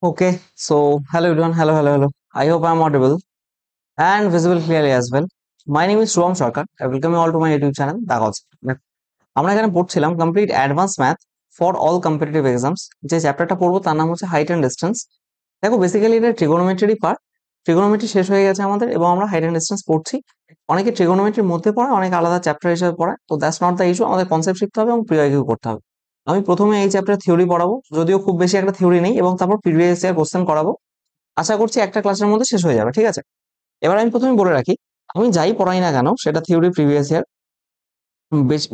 Okay, so hello everyone, hello. I hope I'm audible and visible clearly as well. My name is Shubham Sarkar. I welcome you all to my YouTube channel, The Gods. আমরা এখানে পড়ছিলাম complete advance math for all competitive exams. যে চ্যাপ্টারটা পড়বো তার নাম হচ্ছে height and distance. দেখো বেসিক্যালি এটা ট্রিগোনোমেট্রি পার্ট। ট্রিগোনোমেট্রি শেষ হয়ে গেছে আমাদের এবং আমরা হাইট অ্যান্ড ডিস্টেন্স পড়ছি। অনেকে ট্রিগোনোমেট্রির মধ্যে পড়ে, অনেকে আলাদা চ্যাপ্টার হিসেবে পড়ে। তো দ্যাটস নট দ্য ইস্যু, আমাদের কনসেপ্ট শিখতে হবে এবং প্রিভিউ করতে হবে। আমি প্রথমে এই চ্যাপ্টার থিওরি পড়াবো, যদিও খুব বেশি একটা থিওরি নেই, এবং তারপর প্রিভিয়াস ইয়ার কোশ্চেন করাবো। আশা করছি একটা ক্লাসের মধ্যে শেষ হয়ে যাবে, ঠিক আছে? এবার আমি প্রথমে বলে রাখি, আমি যাই পড়াই না কেন সেটা থিওরি প্রিভিয়াস ইয়ার,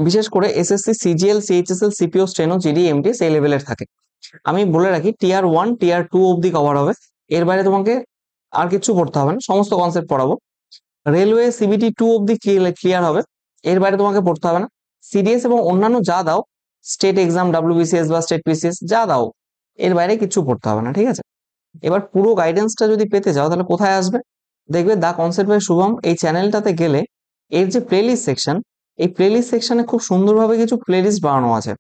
বিশেষ করে SSC CGL CHSL CPO steno GD MT সেই লেভেলের থাকে। আমি বলে রাখি টিয়ার 1 টিয়ার 2 অবধি কভার হবে, এর বাইরে তোমাকে আর কিছু পড়তে হবে না, সমস্ত কনসেপ্ট পড়াবো। রেলওয়ে সিবিটি 2 অবধি ক্লিয়ার হবে, এর বাইরে তোমাকে পড়তে হবে না। সিডিএস এবং অন্যান্য যা দাও, স্টেট এক্সাম ডাব্লিউবিসিএস বা স্টেট পিসিএস যা দাও, এর বাইরে কিছু পড়তে হবে না, ঠিক আছে? এবার পুরো গাইডেন্সটা যদি পেতে যাও তাহলে কোথায় আসবে? দেখবে দা কনসেপ্ট বাই শুভম এই চ্যানেলটাতে গেলে এর যে প্লেলিস্ট সেকশন, এই প্লেলিস্ট সেকশনে খুব সুন্দরভাবে কিছু প্লেলিস্ট বানানো আছে।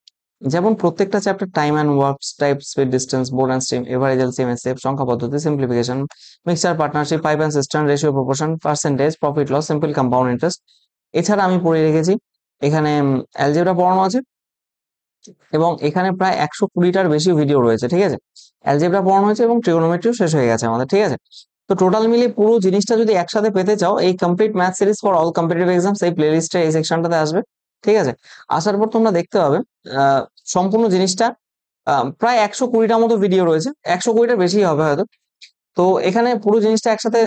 যেমন প্রত্যেকটা chapter time and works, type, speed, distance, boat and stream, average, LCM, SF, সংখ্যা পদ্ধতি, simplification, mixture, partnership, pipe and cistern, ratio, proportion, percentage, profit loss, simple compound interest. এছাড়া আমি পড়ে রেখেছি এখানে অ্যালজেব্রা পড়ানো আছে, এবং এখানে প্রায় 120টার বেশি ভিডিও রয়েছে, ঠিক আছে? অ্যালজেব্রা পড়ানো হয়েছে এবং ট্রিগোনোমেট্রিও শেষ হয়ে গেছে আমাদের, ঠিক আছে? তো টোটাল মিলিয়ে পুরো জিনিসটা যদি একসাথে পেতে চাও, এই complete math series for all competitive exams এই প্লেলিস্টে এই সেকশনটাতে আসবে, ঠিক আছে? আসার পর তোমরা দেখতে পাবে সম্পূর্ণ জিনিসটা প্রায় 120টার মতো ভিডিও রয়েছে, 120টার বেশি হবে হয়তো। তো এখানে পুরো জিনিসটা একসাথে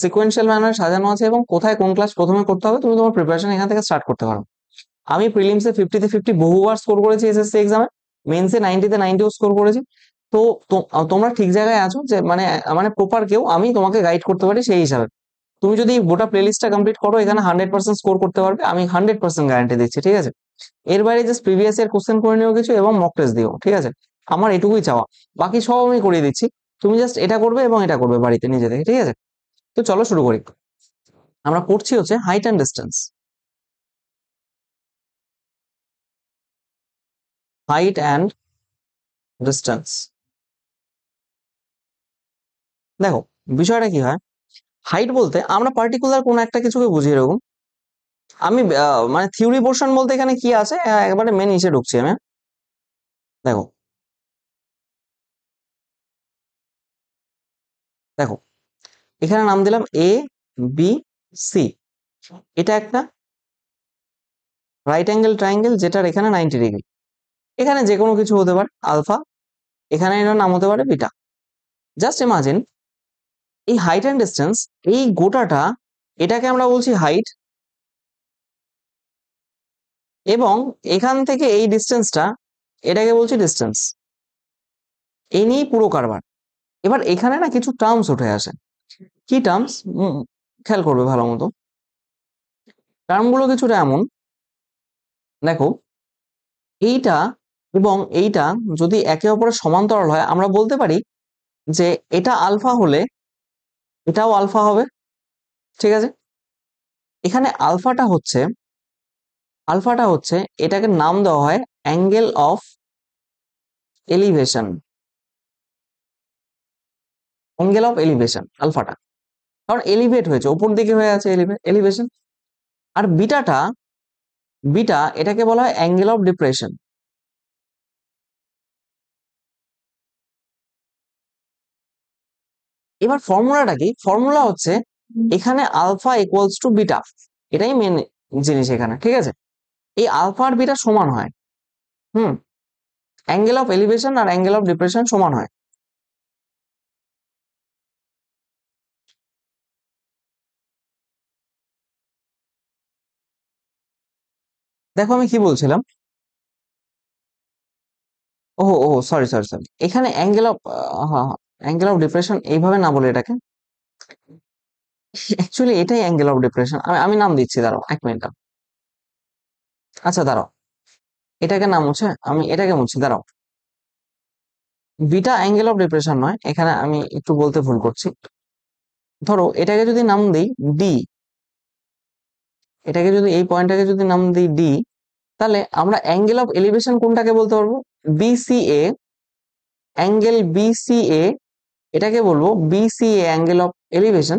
সিকোয়েন্সিয়াল ম্যানারে সাজানো আছে, এবং কোথায় কোন ক্লাস প্রথমে করতে হবে তুমি তোমার প্রিপারেশন এখান থেকে স্টার্ট করতে পারো। আমি প্রিলিমসে 50-তে 50 বহুবার স্কোর করেছি, এসএসসি এক্সামে মেন্সে 90-তে 90ও স্কোর করেছি। তো তোমরা ঠিক জায়গায় আছো, যে মানে মানে প্রপার কেউ আমি তোমাকে গাইড করতে পারি সেই হিসাবে। তুমি যদি গোটা প্লেলিস্টটা কমপ্লিট করো, এখানে 100% স্কোর করতে পারবে, আমি 100% গ্যারান্টি দিচ্ছি, ঠিক আছে? এর বাইরে জাস্ট প্রিভিয়াস ইয়ার কোশ্চেন করে নিও কিছু এবং মক টেস্ট দিও, ঠিক আছে? আমার এটুকুই চাওয়া, বাকি সব আমি করিয়ে দিচ্ছি। তুমি জাস্ট এটা করবে এবং এটা করবে বাড়িতে নিজে থেকে, ঠিক আছে? তো চলো শুরু করি। আমরা পড়ছি হচ্ছে height and distance. Height and distance, দেখো বিষয়টা কি হয়। হাইট বলতে আমরা পার্টিকুলার কোন একটা কিছুকে বুঝি, এরকম আমি মানে থিওরি পোর্শন বলতে এখানে কি আছে, একবারে মেন নিচে ঢুকছি আমি, হ্যাঁ? দেখো দেখো এখানে নাম দিলাম এ বি সি। এটা একটা রাইট অ্যাঙ্গেল ট্রায়াঙ্গেল, যেটার এখানে 90 ডিগ্রি। এখানে যে কোনো কিছু হতে পারে, আলফা, এখানে এটার নাম হতে পারে বিটা। জাস্ট ইমাজিন এই হাইট অ্যান্ড ডিস্টেন্স, এই গোটাটা, এটাকে আমরা বলছি হাইট, এবং এখান থেকে এই ডিস্টেন্সটা, এটাকে বলছি ডিস্টেন্স। এই নিয়েই পুরো কারবার। এবার এখানে না কিছু টার্মস উঠে আসে। কি টার্মস? খেয়াল করবে ভালো মতো। টার্মগুলো কিছুটা এমন, দেখো এইটা এবং এইটা যদি একে অপরের সমান্তরাল হয়, আমরা বলতে পারি যে এটা আলফা হলে এটাও আলফা হবে, ঠিক আছে? এখানে আলফাটা হচ্ছে এটাকে নাম দেওয়া হয় angle of elevation. Angle of elevation আলফাটা, কারণ এলিভেট হয়েছে, উপর দিকে হয়ে আছে এলিভেশন। আর বিটা এটাকে বলা হয় অ্যাঙ্গেল অফ ডিপ্রেশন। এবার ফর্মুলাটা কি? ফর্মুলা হচ্ছে এখানে আলফা ইকুয়ালস টু বিটা, এটাই মেন জিনিস এখানে, ঠিক আছে? এই আলফা আর বিটা সমান হয়, হুম, অ্যাঙ্গেল অফ এলিভেশন আর অ্যাঙ্গেল অফ ডিপ্রেশন সমান হয়। দেখো আমি কি বলছিলাম, oh oh sorry sorry sorry, এখানে অ্যাঙ্গেল অফ ডিপ্রেশন এইভাবে না বলে এটাকে, অ্যাকচুয়ালি এটাই অ্যাঙ্গেল অফ ডিপ্রেশন। আমি নাম দিচ্ছি, দাঁড়াও 1 মিনিট। আচ্ছা দাঁড়াও, এটাকে নাম হচ্ছে, আমি এটাকে মুছছি, দাঁড়াও। বিটা অ্যাঙ্গেল অফ ডিপ্রেশন নয়, এখানে আমি একটু বলতে ভুল করছি। ধরো এটাকে যদি নাম দিই ডি, এটাকে যদি এই পয়েন্টটাকে যদি নাম দিই ডি, তাহলে আমরা অ্যাঙ্গেল অফ এলিভেশন কোনটাকে বলতে পারবো? বিসিএ, অ্যাঙ্গেল বিসিএ এটাকে বলবো বিসিএ, অ্যাঙ্গেল অফ এলিভেশন।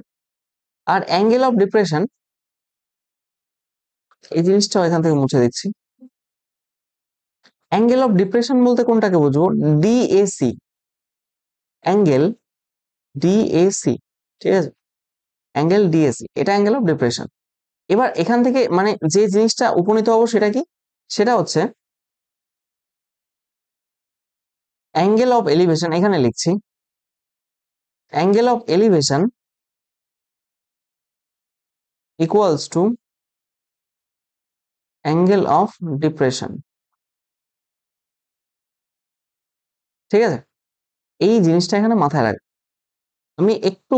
আর অ্যাঙ্গেল অফ ডিপ্রেশন, এই জিনিসটা এখান থেকে মুছে দিচ্ছি। অ্যাঙ্গেল অফ ডিপ্রেশন বলতে কোনটাকে বুঝবো? ডিএসি, অ্যাঙ্গেল ডিএসি, ঠিক আছে, অ্যাঙ্গেল ডিএসি, এটা অ্যাঙ্গেল অফ ডিপ্রেশন। এবার এখান থেকে মানে যে জিনিসটা উপনীত হবো সেটা কি? সেটা হচ্ছে অ্যাঙ্গেল অফ এলিভেশন, এখানে লিখছি angle of elevation equals to angle of depression, ঠিক আছে। এই জিনিসটা এখানে মাথায় রাখবে। আমি একটু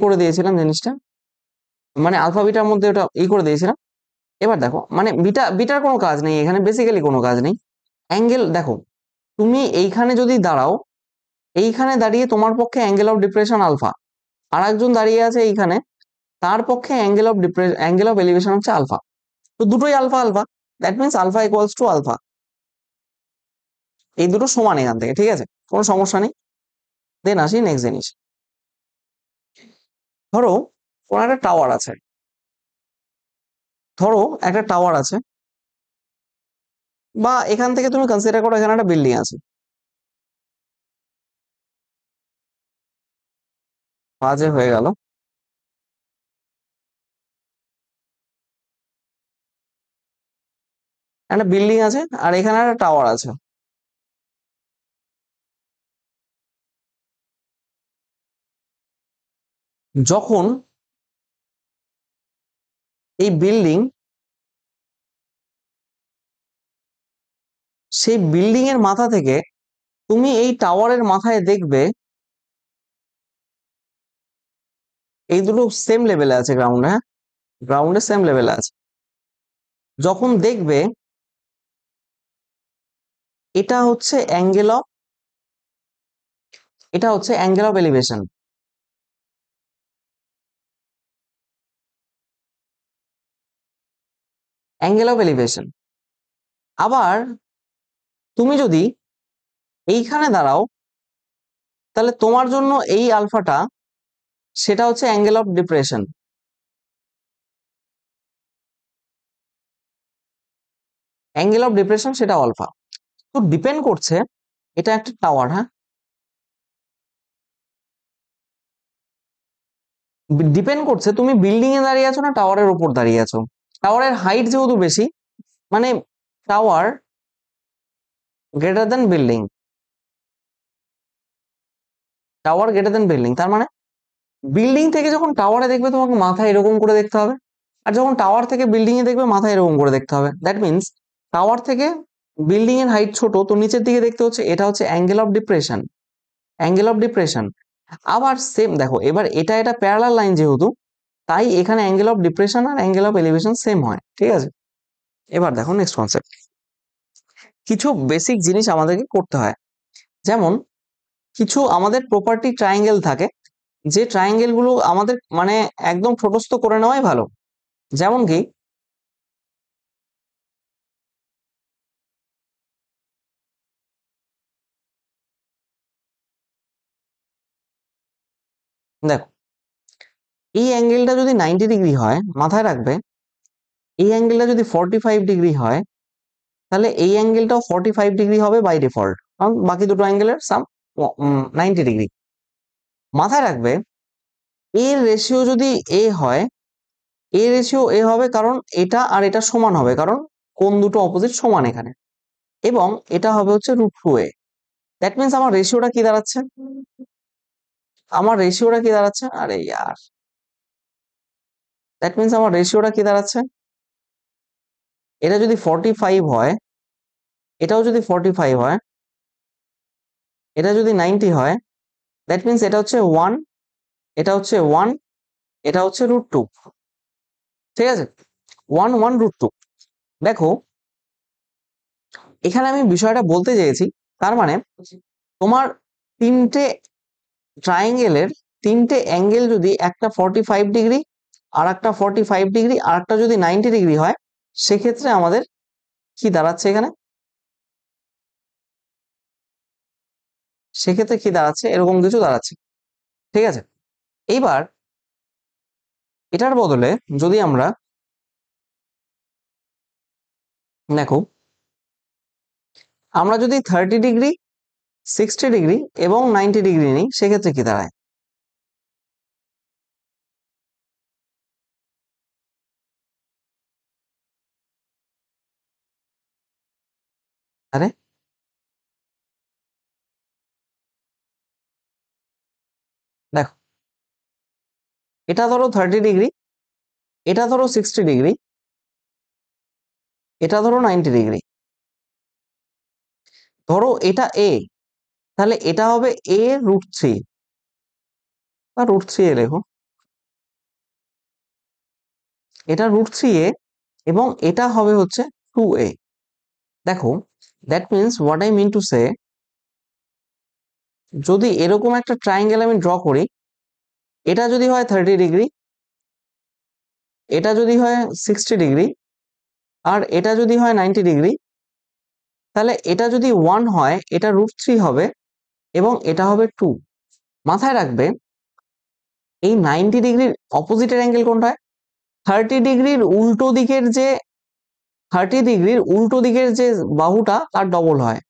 করে দিয়েছিলাম জিনিসটা, মানে আলফা বিটার মধ্যে ওটা করে দিয়েছিলাম। এবার দেখো, মানে বিটার কোনো কাজ নেই এখানে, বেসিক্যালি কোনো কাজ নেই। অ্যাঙ্গেল দেখো, তুমি এইখানে যদি দাঁড়াও, এইখানে দাঁড়িয়ে তোমার পক্ষে অ্যাঙ্গেল অফ ডিপ্রেশন আলফা, আর একজন দাঁড়িয়ে আছে এইখানে, তার পক্ষে অ্যাঙ্গেল অফ এলিভেশন হচ্ছে আলফা। তো দুটোই alpha alpha, that means alpha equals to alpha. এই দুটো সমান এখান থেকে, ঠিক আছে, কোনো সমস্যা নেই। দেন আসি নেক্সট জিনিস। ধরো কোনো একটা টাওয়ার আছে, ধরো একটা টাওয়ার আছে, বা এখান থেকে তুমি কনসিডার করো এখানে একটা বিল্ডিং আছে। বাজে হয়ে গেল। একটা বিল্ডিং আছে আর এখানে একটা টাওয়ার আছে। যখন এই বিল্ডিং, সেই বিল্ডিং এর মাথা থেকে তুমি এই টাওয়ারের মাথায় দেখবে এই দুটো সেম লেভেলে আছে, গ্রাউন্ডে, হ্যাঁ, গ্রাউন্ডে সেম লেভেলে আছে। যখন দেখবে এটা হচ্ছে অ্যাঙ্গেল অফ, এটা হচ্ছে angle of elevation, angle of elevation. আবার তুমি যদি এইখানে দাঁড়াও, তাহলে তোমার জন্য এই আলফাটা, সেটা হচ্ছে angle of depression, angle of depression সেটা আলফা। তো ডিপেন্ড করছে, এটা একটা টাওয়ার, হ্যাঁ, ডিপেন্ড করছে তুমি বিল্ডিং এ দাঁড়িয়ে আছো না টাওয়ারের উপর দাঁড়িয়ে আছো। টাওয়ারের হাইট যেহেতু বেশি, মানে tower greater than building, tower greater than building, তার মানে বিল্ডিং থেকে যখন টাওয়ারে দেখবে তোমাকে মাথা এরকম করে দেখতে হবে, আর যখন টাওয়ার থেকে বিল্ডিং এ দেখবে মাথা এরকম করে দেখতে হবে। দ্যাট মিনস টাওয়ার থেকে বিল্ডিং এর হাইট ছোট, তো নিচের দিকে দেখতে হচ্ছে, এটা হচ্ছে angle of depression, angle of depression. আবার সেম দেখো, এবার এটা এটা প্যারালাল লাইন যেহেতু, তাই এখানে অ্যাঙ্গেল অফ ডিপ্রেশন আর অ্যাঙ্গেল অফ এলিভেশন সেম হয়, ঠিক আছে। এবার দেখো নেক্সট কনসেপ্ট। কিছু বেসিক জিনিস আমাদেরকে করতে হয়, যেমন কিছু আমাদের প্রপার্টি ট্রায়াঙ্গেল থাকে, যে ট্রায়াঙ্গেল গুলো আমাদের মানে একদম ছোটস্থ করে নেওয়াই ভালো। যেমন কি, দেখো, এই অ্যাঙ্গেলটা যদি 90 ডিগ্রি হয়, মাথায় রাখবে এই অ্যাঙ্গেলটা যদি 45 ডিগ্রি হয়, তাহলে এই অ্যাঙ্গেলটাও 45 ডিগ্রি হবে বাই ডিফল্ট, কারণ বাকি দুটো অ্যাঙ্গেলের সাম 90 ডিগ্রি। মাথায় রাখবে এর রেশিও যদি এ হয়, এ রেশিও এ হবে, কারণ এটা আর এটা সমান হবে, কারণ কোণ দুটো অপোজিট সমান এখানে, এবং এটা হবে হচ্ছে √2a। দ্যাট মিনস আমার রেশিওটা কি দাঁড়াচ্ছে, আরে ইয়ার, দ্যাট মিনস আমার রেশিওটা কি দাঁড়াচ্ছে, এটা যদি 45 হয়, এটাও যদি 45 হয়, এটা যদি 90 হয়, দ্যাট মিনস এটা হচ্ছে 1, এটা হচ্ছে 1, এটা হচ্ছে √2, ঠিক আছে, 1 1 √2। দেখো এখানে আমি বিষয়টা বলতে চেয়েছি, তার মানে তোমার তিনটে ট্রায়াঙ্গেলের তিনটে অ্যাঙ্গেল যদি একটা 45 ডিগ্রি, আর একটা 45 ডিগ্রি, আর একটা যদি 90 ডিগ্রি হয়, সেক্ষেত্রে আমাদের কি দাঁড়াচ্ছে এখানে, সেক্ষেত্রে কি দাঁড়াচ্ছে, এরকম কিছু দাঁড়াচ্ছে। ঠিক আছে, এইবার এটার বদলে যদি আমরা দেখো, আমরা যদি 30 ডিগ্রি, 60 ডিগ্রি এবং 90 ডিগ্রি নিই, সেক্ষেত্রে কি দাঁড়ায়? আরে দেখো, এটা ধরো 30 ডিগ্রি, এটা ধরো 60 ডিগ্রি, এটা ধরো 90 ডিগ্রি। ধরো এটা এ, তাহলে এটা হবে a√3 বা √3 এ লেখো, এটা √3 এ এবং এটা হবে হচ্ছে 2a। দেখো, that means what I mean to say, যদি এরকম একটা ট্রায়াঙ্গেল আমি ড্র করি, এটা যদি হয় 30 ডিগ্রি, এটা যদি হয় 60 ডিগ্রি, আর এটা যদি হয় 90 ডিগ্রি, তাহলে এটা যদি 1 হয়, এটা √3 হবে এবং এটা হবে 2। মাথায় রাখবে, এই 90 ডিগ্রির অপোজিটের অ্যাঙ্গেল কোনটা? 30 ডিগ্রির উল্টো দিকের যে 30 ডিগ্রির উল্টো দিকের যে বাহুটা তার ডবল হয়।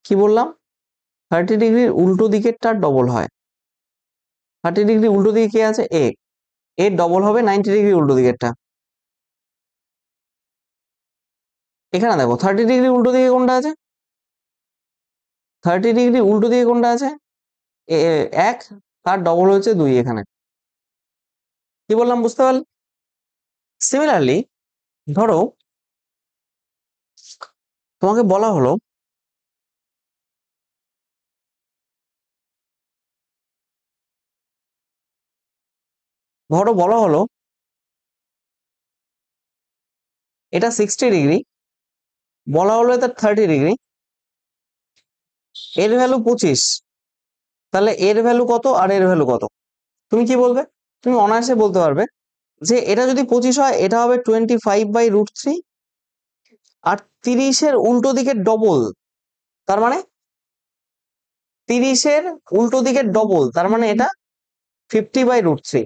কি বললাম? 30 ডিগ্রির উল্টো দিকেরটার ডবল হয়। 30 ডিগ্রি উল্টো দিকে কি আছে? এ, এর ডবল হবে 90 ডিগ্রি উল্টো দিকেরটা। এখানে দেখো 30 ডিগ্রি উল্টো দিকে কোনটা আছে? 30 ডিগ্রি উল্টো দিকে কোনটা আছে? 1, তার ডবল হচ্ছে 2 এখানে। কি বললাম বুঝতে পারলে? সিমিলারলি ধরো তোমাকে বলা হলো, ধরো বলা হলো এটা 60 ডিগ্রি, বলা হলো এটা 30 ডিগ্রি, এর ভ্যালু 25, তাহলে এর ভ্যালু কত আর এর ভ্যালু কত? তুমি কি বলবে? তুমি অনায়াসে বলতে পারবে যে এটা যদি 25 হয়, এটা হবে 25/√3, আর 30-এর উল্টো দিকের ডবল, তার মানে 30-এর উল্টো দিকের ডবল, তার মানে এটা 50/√3,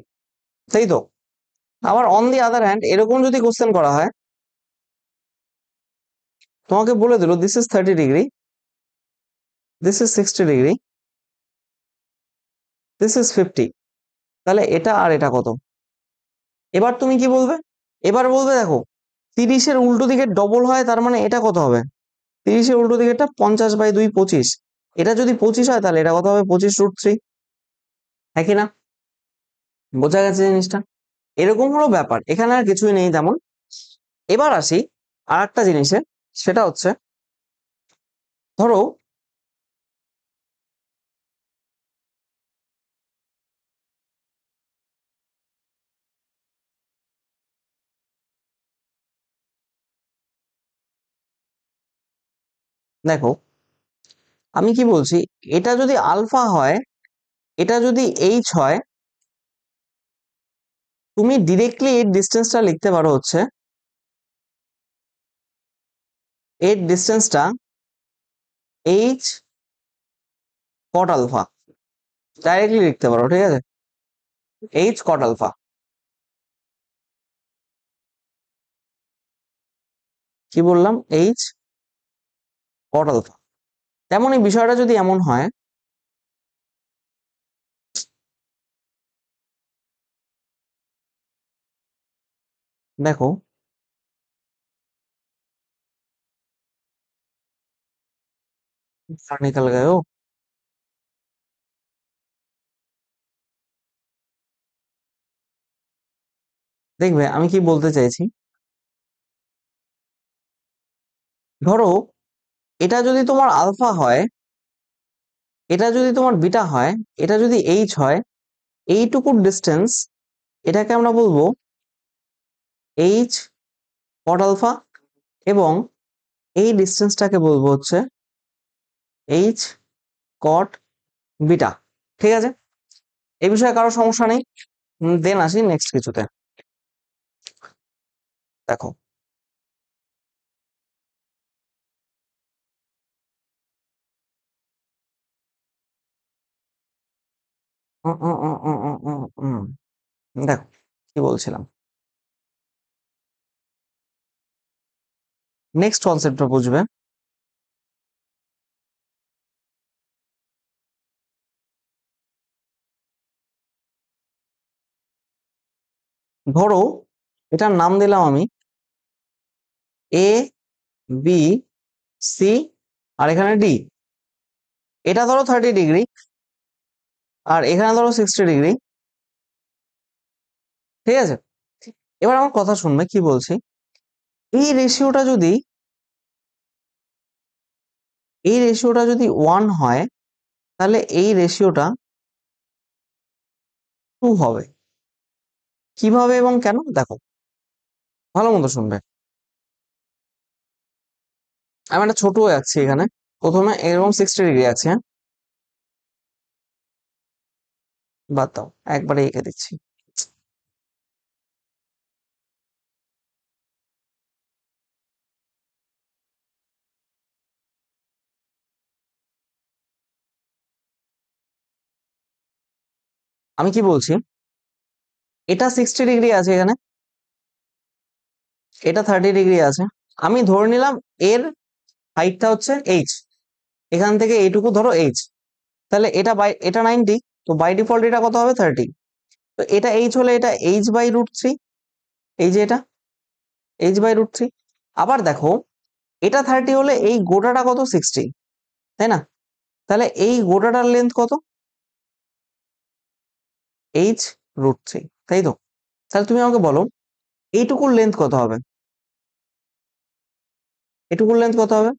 তাই তো? আবার অন দি আদার হ্যান্ড, এরকম যদি কোশ্চেন করা হয়, তোমাকে বলে দিল this is 30 degree, this is 60 degree, this is 50, তাহলে এটা আর এটা কত? এবার তুমি কি বলবে? এবার বলবে দেখো, 30-এর উল্টো দিকের ডবল হয়, তার মানে এটা কত হবে? 30-এর উল্টো দিকেরটা 50/2 25, এটা যদি 25 হয়, তাহলে এটা কত হবে? 25√3। হ্যাঁ কি না? বোঝা গেছে জিনিসটা? এরকম হলো ব্যাপার, এখানে আর কিছুই নেই তেমন। এবার আসি আর একটা জিনিসে, সেটা হচ্ছে ধরো দেখো, আমি কি বলছি, এটা যদি আলফা হয়, এটা যদি এইচ হয়, তুমি ডিরেক্টলি এর ডিস্টেন্সটা লিখতে পারো হচ্ছে, এর ডিস্টেন্সটা এইচ কট আলফা, ডাইরেক্টলি লিখতে পারো, ঠিক আছে? H cot alpha. কি বললাম? H cot alpha. তেমন এই বিষয়টা যদি এমন হয়, দেখো निकल गए हो। দেখবে আমি কি বলতে চাইছি, ধরো এটা যদি তোমার আলফা হয়, এটা যদি তোমার বিটা হয়, এটা যদি এইচ হয়, এইটুকুর ডিস্টেন্স, এটাকে আমরা বলবো এইচ কট আলফা, এবং এই ডিস্টেন্সটাকে বলবো হচ্ছে এইচ কট বিটা। ঠিক আছে, এই বিষয়ে কারো সমস্যা নেই? দেন আসি নেক্সট কিছুতে। দেখো, উম, উম, উম, উম, উম, উম, উম। দেখো কি বলছিলাম, নেক্সট কনসেপ্টটা বুঝবে। ধরো এটার নাম দিলাম আমি এ, বি, সি, আর এখানে ডি। এটা ধরো 30 ডিগ্রি, আর এখানে ধরো 60 ডিগ্রি। ঠিক আছে, এবার আমার কথা শুনবে কি বলছি। এই রেশিওটা যদি এই রেশিওটা যদি 1 হয়, তাহলে এই রেশিওটা 2 হবে। কিভাবে এবং কেন দেখো, ভালো মতো শুনবে। আমি একটা ছোট আঁকছি এখানে, প্রথমে এরকম 60 ডিগ্রি আছে, হ্যাঁ, বাদ দাও, একবারে এঁকে দিচ্ছি। আমি কি বলছি, এটা 60 ডিগ্রি আছে এখানে, এটা 30 ডিগ্রি আছে। আমি ধরে নিলাম এর হাইটটা হচ্ছে এইচ, এখান থেকে এইটুকু ধরো এইচ। তাহলে এটা 90, তো বাই ডিফল্ট এটা কত হবে 30। তো এটা এইচ হলে এটা h/√3, এই যে এটা h/√3। আবার দেখো এটা 30 হলে এই গোটাটা কত 60, তাই না? তাহলে এই গোটাটার লেন্থ কত, h√3, তাই তো? তাহলে তুমি আমাকে বলো এইটুকুর লেন্থ কত হবে, এটুকুর লেন্থ কত হবে,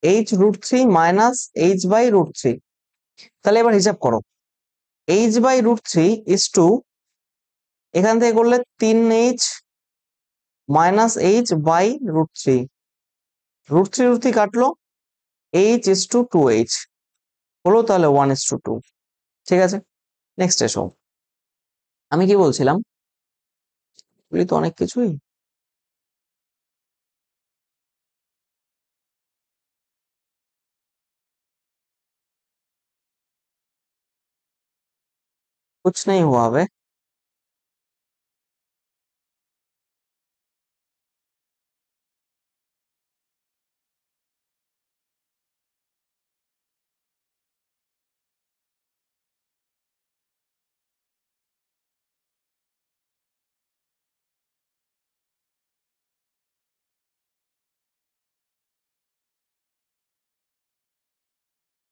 h√3 মাইনাস h/√3। তাহলে এবার হিসাব করো, h/√3 ইস টু, এখান থেকে করলে 3h মাইনাস h/√3, √3 কাটলো, h/2h হলো, তাহলে 1:2। ঠিক আছে, নেক্সট এসো। আমি কি বলছিলাম, বলি তো অনেক কিছুই। कुछ नहीं हुआ बे।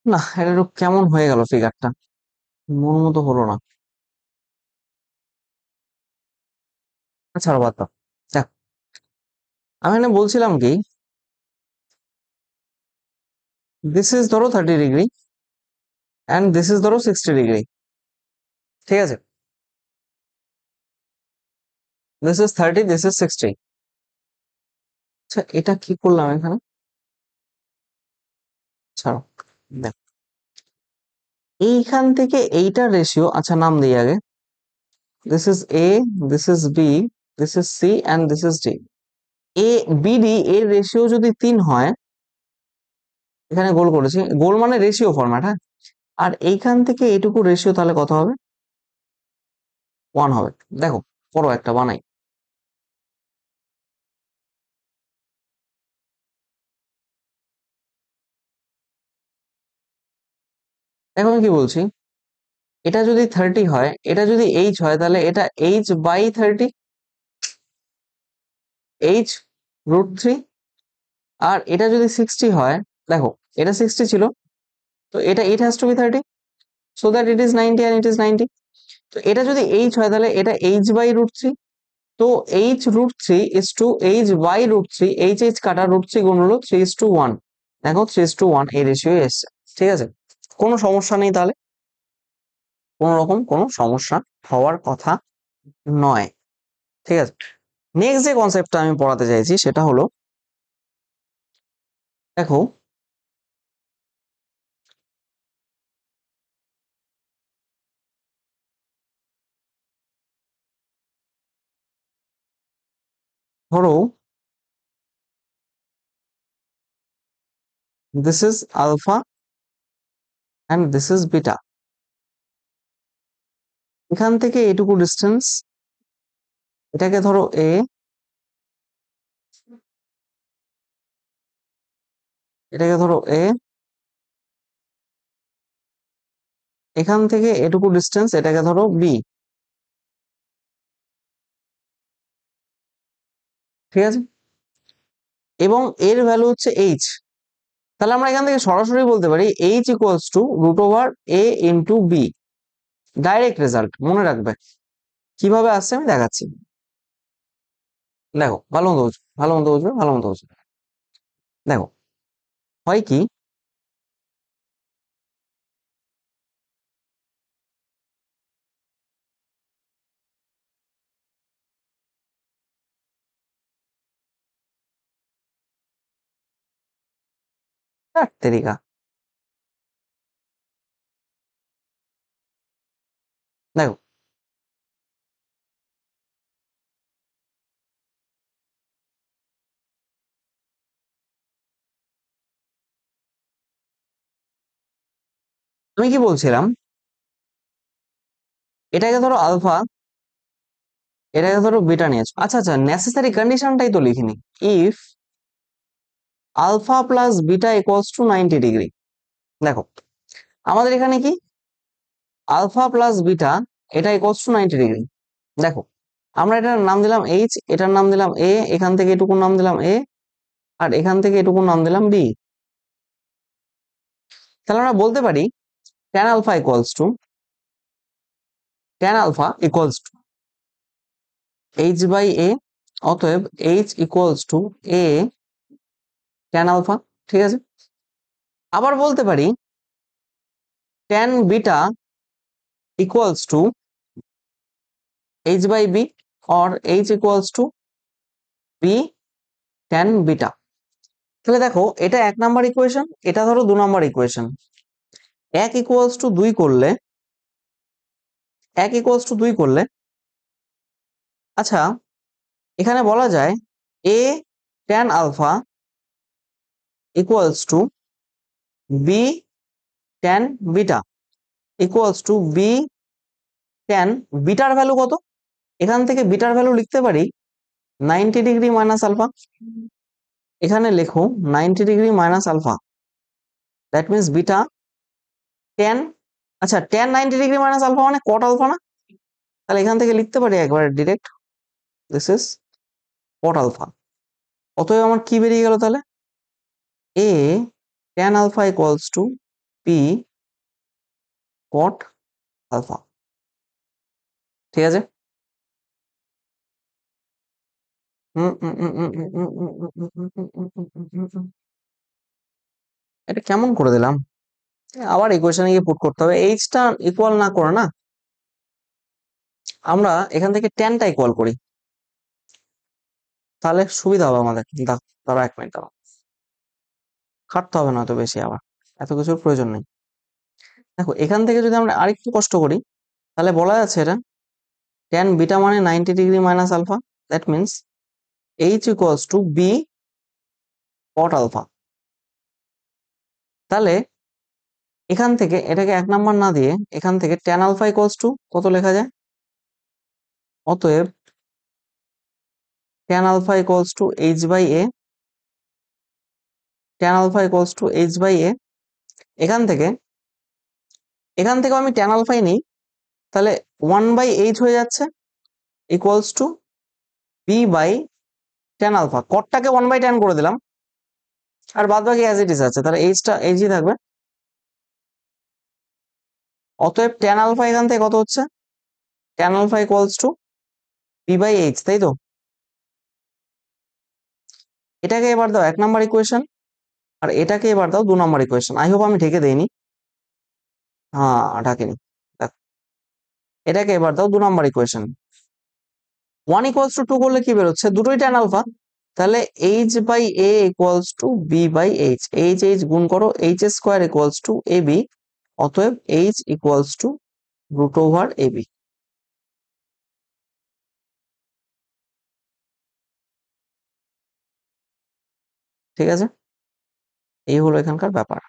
না, এটা একটু কেমন হয়ে গেল ফিগারটা, মন মতো হলো না। ছাড়ো, বাদ দাও। দেখ, আমি এখানে বলছিলাম কি, দিস ইজ ধরো 30 ডিগ্রি, অ্যান্ড দিস ইজ ধরো 60 ডিগ্রি। ঠিক আছে, দিস ইজ 30, দিস ইজ 60। আচ্ছা, এটা কি করলাম এখানে, ছাড়ো। দেখ, এইখান থেকে এইটার রেশিও, আচ্ছা নাম দিই আগে, this is A, this is B, this is C, and this is D. A, BD এর রেশিও যদি 3 হয়, এখানে গোল করেছি, গোল মানে রেশিও ফরম্যাট, হ্যাঁ। আর এইখান থেকে এইটুকু রেশিও তাহলে কত হবে, 1 হবে। দেখো, বড় একটা বানাই। এখন কি বলছি, এটা যদি 30 হয়, এটা যদি এইচ হয়, তাহলে এটা h/30, h√3। আর এটা যদি 60 হয়, দেখো এটা 60 ছিল, তো এটা it has to be 30, so that it is 90 and it is 90। তো এটা যদি h হয়, তাহলে এটা h/√3। তো h√3 is to h/√3, h কাটা √3 গুণ হলো 3:1। দেখো 3:1 এই রেশিও এসছে। ঠিক আছে, কোনো সমস্যা নেই তাহলে, কোনো রকম কোনো সমস্যা হওয়ার কথা নয়। ঠিক আছে, নেক্সট যে কনসেপ্টটা আমি পড়াতে চাইছি সেটা হলো, দেখো ধরো this is alpha and this is beta. এখান থেকে এটুকু ডিস্টেন্স, এটাকে ধরো এ, এটাকে ধরো এ, এখান থেকে এটুকু ডিস্টেন্স, এটাকে ধরো বি। ঠিক আছে, এবং এর ভ্যালু হচ্ছে এইচ। তাহলে আমরা এখান থেকে সরাসরি বলতে পারি H equals to root over A into B. Direct result, মনে রাখবে। কিভাবে আসছে আমি দেখাচ্ছি। দেখো, ভালো মতো বুঝবে, ভালো মতো বুঝবে, ভালো মতো বুঝবে। দেখো, হয় কি, তেরিকা, দেখো আমি কি বলছিলাম, এটাকে ধরো আলফা, এটাকে ধরো বিটা নিয়েছো। আচ্ছা আচ্ছা, নেসেসারি কন্ডিশনটাই তো লিখিনি। If alpha plus beta equals to 90 degree. দেখো, আমাদের এখানে কি, আলফা প্লাস বিটা এটা ইকুয়ালস টু 90 ডিগ্রি। দেখো, আমরা এটার নাম দিলাম এইচ, এটার নাম দিলাম এ, এখান থেকে এটুকু নাম দিলাম এ, আর এখান থেকে এটুকু নাম দিলাম বি। তাহলে আমরা বলতে পারি tan alpha equals to, tan alpha equals to H by A. অতএব H equals to A tan alpha. ঠিক আছে, আবার বলতে পারি tan beta equals to h by b, or h equals to b tan beta। তাহলে দেখো, এটা 1 number equation, এটা ধরো 2 নাম্বার ইকুয়েশন। 1 ইকুয়ালস টু 2 করলে, 1 ইকুয়ালস টু 2 করলে, আচ্ছা, এখানে বলা যায় a tan alpha equals to b tan beta equals to b tan বিটার ভ্যালু কত? এখান থেকে বিটার ভ্যালু লিখতে পারি 90 ডিগ্রি মাইনাস আলফা। এখানে লেখো 90 degree minus alpha, that means beta tan, আচ্ছা tan 90 ডিগ্রি মাইনাস আলফা মানে কট আলফা না? তাহলে এখান থেকে লিখতে পারি একবারে direct, this is cot alpha. অতএব আমার কি বেরিয়ে গেল তাহলে, A tan alpha equals to P cot alpha. ঠিক আছে, এটা কেমন করে দিলাম? আবার ইকুয়েশনে গিয়ে পুট করতে হবে। এইচটা ইকুয়াল না করে না, আমরা এখান থেকে ট্যানটা ইকুয়াল করি, তাহলে সুবিধা হবে আমাদের। দাঁড়া 1 মিনিট, দাঁড়া, খাটতে হবে না তো বেশি, আবার এত কিছুর প্রয়োজন নেই। দেখো, এখান থেকে যদি আমরা আরেকটু কষ্ট করি, তাহলে বলা যাচ্ছে এটা tan বিটা মানে 90 degree minus alpha, that means H equals to B cot alpha. তাহলে এখান থেকে এটাকে 1 নাম্বার না দিয়ে এখান থেকে tan আলফা ইকুয়ালস টু কত লেখা যায়? অতএব tan alpha equals to H by A, tan alpha equals to H by A. এখান থেকে আমি tan আলফাই নিই, তাহলে 1/h হয়ে যাচ্ছে equals to B by tan alpha. কটটাকে 1/tan করে দিলাম, আর বাদ বাকি অ্যাজ ইট ইজ আছে, তাহলে এইচটা এইচই থাকবে। অতএব tan আলফা এখান থেকে কত হচ্ছে, tan alpha equals to B by H, তাই তো? এটাকে এবার দাও 1 নাম্বার ইকুয়েশন, আর এটাকে এবার দাও 2 নাম্বার ইকুয়েশন। আই হোপ আমি ঢেকে দেইনি, হ্যাঁ ঢাকিনি। দেখো, এটাকে এবার দাও 2 নাম্বার ইকুয়েশন। 1 ইকুয়ালস টু 2 করলে কি বেরোচ্ছে, দুটোই tan আলফা। তাহলে H by A equals to B by H, H H গুণ করো, H square equals to A B. অতএব H equals to root over A B. ঠিক আছে, এই হলো এখানকার ব্যাপার।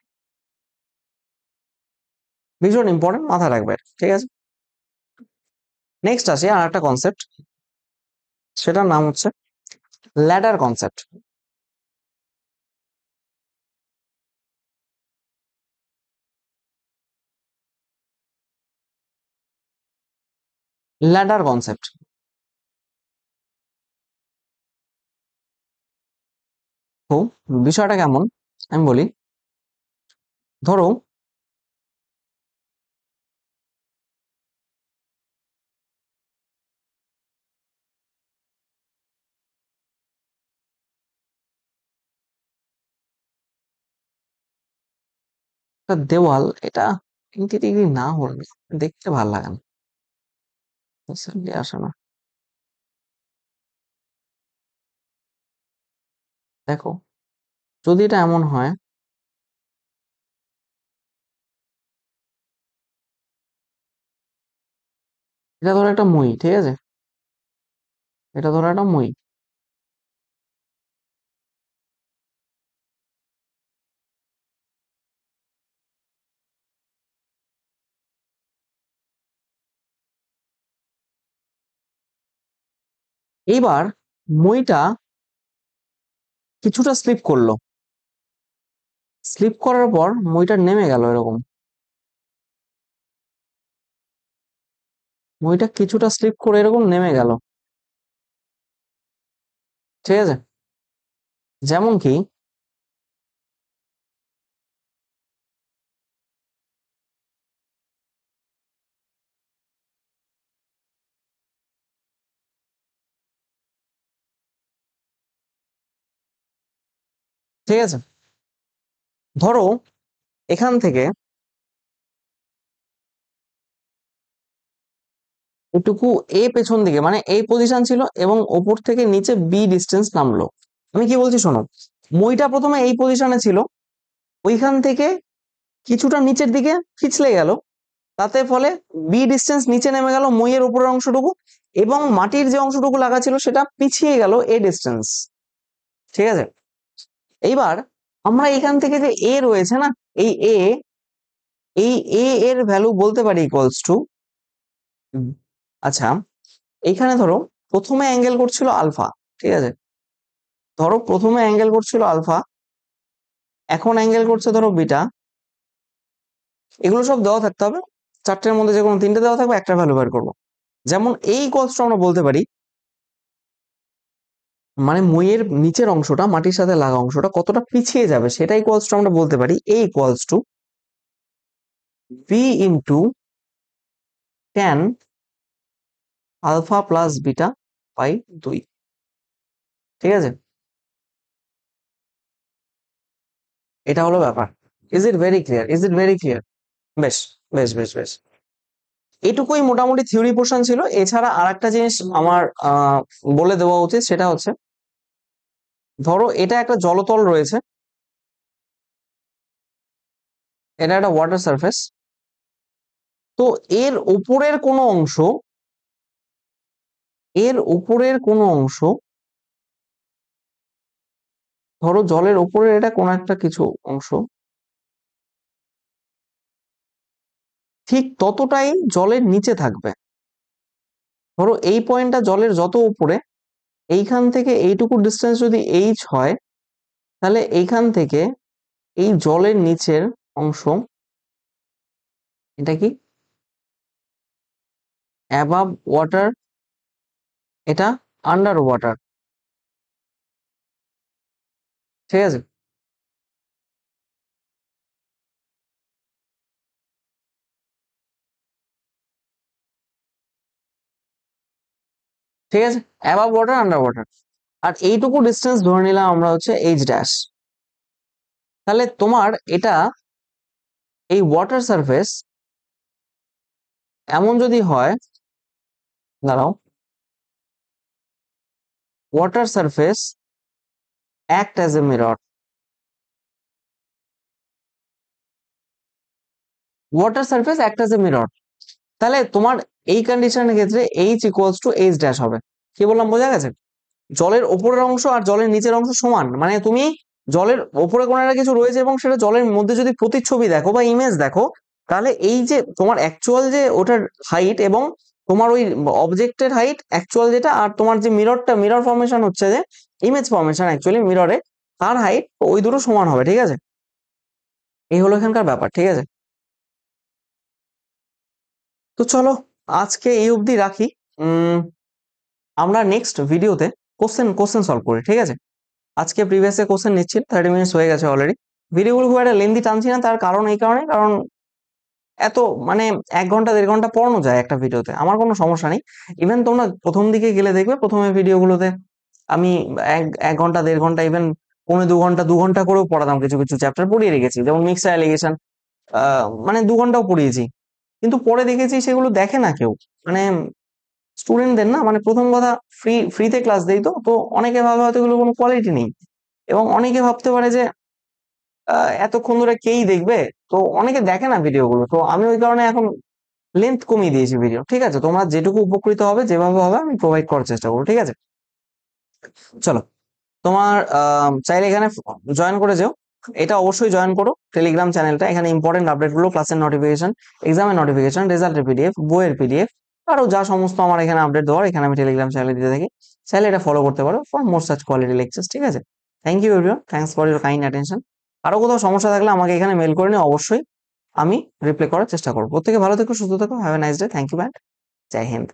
ভীষণ ইম্পর্টেন্ট, মাথায় রাখবে, ঠিক আছে। নেক্সট আসে আর একটা কনসেপ্ট, সেটার নাম হচ্ছে ল্যাডার কনসেপ্ট। ল্যাডার কনসেপ্ট, তো বিষয়টা কেমন আমি বলি। ধরো একটা দেওয়াল, এটা 90 ডিগ্রি না হলে দেখতে ভালো লাগে না, আসে না। দেখো যদি এটা এমন হয়, এটা ধরো একটা মই, ঠিক আছে, এটা ধরো একটা মই। এইবার মইটা কিছুটা স্লিপ করলো, স্লিপ করার পর মইটা নেমে গেল এরকম, মইটা কিছুটা স্লিপ করে এরকম নেমে গেল, ঠিক আছে। যেমন কি ঠিক আছে, ধরো এখান থেকে এটুকু এ পেছন দিকে মানে এই পজিশন ছিল এবং ওপর থেকে নিচে বি ডিস্টেন্স নামলো। আমি কি বলছি শোনো, মইটা প্রথমে এই পজিশনে ছিল, ওইখান থেকে কিছুটা নিচের দিকে পিছলে গেল, তাতে ফলে বি ডিস্টেন্স নিচে নেমে গেল মইয়ের উপরের অংশটুকু, এবং মাটির যে অংশটুকু লাগা ছিল সেটা পিছিয়ে গেল এ ডিস্টেন্স, ঠিক আছে। এইবার আমরা এখান থেকে যে এ রয়েছে না, এই এ, এই এ এর ভ্যালু বলতে পারি ইকুয়ালস টু, আচ্ছা এইখানে ধরো প্রথমে অ্যাঙ্গেল করছিল আলফা, ঠিক আছে, ধরো প্রথমে অ্যাঙ্গেল করছিল আলফা, এখন অ্যাঙ্গেল করছে ধরো বিটা, এগুলো সব দেওয়া থাকতে হবে, চারটের মধ্যে যে কোনো তিনটে দেওয়া থাকবে, একটা ভ্যালু বের করবো। যেমন এই ইকুয়ালসটা আমরা বলতে পারি, মানে মইয়ের নিচের অংশটা মাটির সাথে লাগা অংশটা কতটা পিছিয়ে যাবে সেটা ইকুয়ালসটা আমরা বলতে পারি A equals to B into tan alpha plus beta by 2, ঠিক আছে। এটা হলো ব্যাপার। Is it very clear, is it very clear? বেশ বেশ বেশ বেশ, এটুকুই মোটামুটি থিওরি পোর্শন ছিল। এছাড়া আর একটা জিনিস আমার বলে দেওয়া উচিত, সেটা হচ্ছে ধরো এটা একটা জলতল রয়েছে, এটা একটা ওয়াটার সারফেস, তো এর উপরের কোনো অংশ, এর উপরের কোনো অংশ, ধরো জলের উপরের এটা কোনো একটা কিছু অংশ, ঠিক ততটাই জলের নিচে থাকবে। ধরো এই পয়েন্টটা জলের যত উপরে, এইখান থেকে এইটুকু ডিস্টেন্স যদি এইচ হয়, তাহলে এইখান থেকে এই জলের নিচের অংশ, এটা কি অ্যাবাভ ওয়াটার, এটা আন্ডার ওয়াটার, ঠিক আছে। ঠিক আছে, অ্যাবাভ ওয়াটার আন্ডার ওয়াটার, আর এইটুকু ডিস্টেন্স ধরে নিলাম আমরা হচ্ছে এইচ ড্যাশ। তাহলে তোমার এটা এই ওয়াটার সারফেস এমন যদি হয়, দাঁড়াও, water surface act as a mirror, water surface act as a mirror, তাহলে তোমার এই কন্ডিশনের ক্ষেত্রে H equals to H dash হবে। কি বললাম বোঝা গেছে? জলের ওপরের অংশ আর জলের নিচের অংশ সমান, মানে তুমি জলের ওপরে কোনো একটা কিছু রয়েছে এবং সেটা জলের মধ্যে যদি প্রতিচ্ছবি দেখো বা ইমেজ দেখো, তাহলে এই যে তোমার অ্যাকচুয়াল যে ওটার হাইট এবং তোমার ওই অবজেক্টের হাইট অ্যাকচুয়াল যেটা, আর তোমার যে মিরর ফর্মেশন হচ্ছে, যে ইমেজ ফর্মেশন অ্যাকচুয়ালি মিররে, তার হাইট ওই দুটো সমান হবে, ঠিক আছে? এই হলো এখানকার ব্যাপার, ঠিক আছে? তো চলো আজকে এই অবধি রাখি। আমরা নেক্সট ভিডিওতে কোশ্চেন সলভ করি, ঠিক আছে? আজকে প্রিভিয়াস কোশ্চেন নিচ্ছি, 30 মিনিটস হয়ে গেছে অলরেডি। ভিডিওগুলো খুব একটা লেন্দি টানছি না, তার কারণ এই কারণে, কারণ এত মানে 1 ঘন্টা 1.5 ঘন্টা পড়ানো যায় একটা ভিডিওতে, আমার কোনো সমস্যা নেই। ইভেন তোমরা প্রথম দিকে গেলে দেখবে প্রথমে ভিডিওগুলোতে আমি 1 ঘন্টা 1.5 ঘন্টা, ইভেন 1.25 ঘন্টা 2 ঘন্টা করেও পড়াতাম, কিছু কিছু চ্যাপ্টার পড়িয়ে রেখেছি, যেমন মিক্সার অ্যালিগেশন, মানে 2 ঘন্টাও পড়িয়েছি। কিন্তু পরে দেখেছি সেগুলো দেখে না কেউ, মানে স্টুডেন্টদের না, মানে প্রথম কথা ফ্রিতে ক্লাস দেই, তো অনেকে ভাবে হয়তো এগুলো কোনো কোয়ালিটি নেই, এবং অনেকে ভাবতে পারে যে এতক্ষণ ধরে কেই দেখবে, তো অনেকে দেখে না ভিডিওগুলো। তো আমি ওই কারণে এখন লেন্থ কমিয়ে দিয়েছি ভিডিও, ঠিক আছে? তোমরা যেটুকু উপকৃত হবে যেভাবে হবে আমি প্রোভাইড করার চেষ্টা করবো, ঠিক আছে? চলো, তোমার চাইলে এখানে জয়েন করে যেও, এটা অবশ্যই জয়েন করো টেলিগ্রাম চ্যানেলটা। এখানে ইম্পর্টেন্ট আপডেট গুলো, ক্লাসের নোটিফিকেশন, এক্সামের নোটিফিকেশন, রেজাল্টের পিডিএফ, বইয়ের পিডিএফ, আরো যা সমস্ত আমার এখানে আপডেট দেওয়ার, এখানে আমি টেলিগ্রাম চ্যানেলে দিতে থাকি। চাইলে এটা ফলো করতে পারো for more such quality lectures, ঠিক আছে? Thank you everyone, thanks for your kind attention. আরো কোথাও সমস্যা থাকলে আমাকে এখানে মেল করে নিও, অবশ্যই আমি রিপ্লাই করার চেষ্টা করবো। প্রত্যেকে ভালো থেকো, সুস্থ থেকো, have a nice day, thank you ব্যান্ড, জয় হিন্দ।